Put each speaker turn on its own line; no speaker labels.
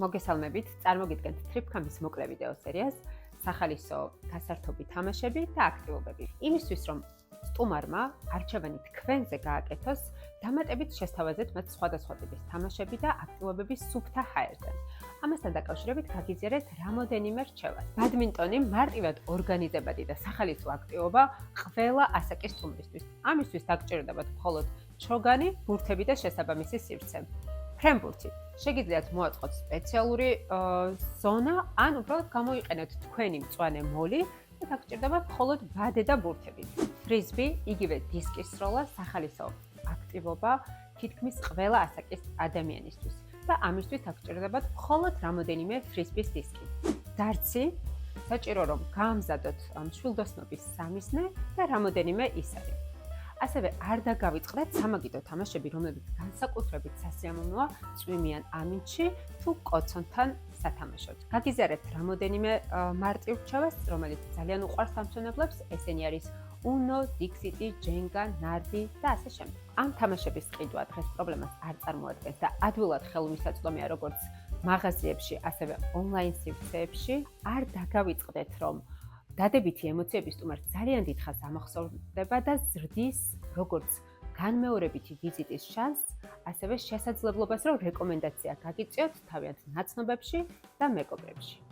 მოგესალმებით, წარმოგიდგენთ Tripcam-ის მოკლე ვიდეო სერიას სახალისო გასართობი თამაშები და აქტივობები. იმისთვის, რომ სტუმარმა არჩევანი თქვენზე გააკეთოს, დამატებით შესთავაზეთ მათ სხვადასხვა ტიპის თამაშები და აქტივობები სუფთა ჰაერზე. ამასთან დაკავშირებით გაგიზიარეთ რამოდენიმე რჩევას. ბადმინტონი მარტივად ორგანიზებადი და სახალისო აქტივობა ყველა ასაკის სტუმრისთვის. ამისთვის დაგჭირდებათ მხოლოდ ჩოგანი, ბურთები და შესაბამისი სივრცე. ფრენბურთი. შეგიძლიათ მოაწყოთ სპეციალური ზონა, ან უბრალოდ გამოიყენოთ თქვენი მწვანე მოლი და დაგჭირდებათ მხოლოდ ბადე და ბურთები. ფრიზბი, იგივე დისკის სროლა, სახალისო აქტივობა თითქმის ყველა ასაკის ადამიანისთვის და ამისთვის დაგჭირდებათ მხოლოდ რამოდენიმე ფრიზბის დისკი. დარცი, საჭირო რომ გაამზადოთ მშვილდოსნობის სამიზნე და რამოდენიმე ისარი. ასევე არ დაგავიწყდეთ სამაგიდო თამაშები, რომლებიც განსაკუთრებით სასიამოვნოა წვიმიან ამინდში თუ კოცონთან სათამაშოდ. გაგიზიარეთ რამოდენიმე მარტივ რჩევას, რომელიც ძალიან უყვარს ამცნებლებს, ესენი არის Uno, Dixit, Jenga, Nardi და ასე შემდეგ. ამ თამაშების ყიდვა დღეს პრობლემას არ წარმოადგენს და ადვილად ხელმისაწვდომია როგორც მაღაზიებში, ასევე ონლაინ სივრცეებში. არ დაგავიწყდეთ, რომ დადებითი ემოციები სტუმარს ძალიან დიდხანს ამახსოვრდება და ზრდის როგორც განმეორებითი ვიზიტის შანსს, ასევე შესაძლებლობას, რომ რეკომენდაცია გაგიწიოთ თავიანთ ნაცნობებში და მეგობრებში.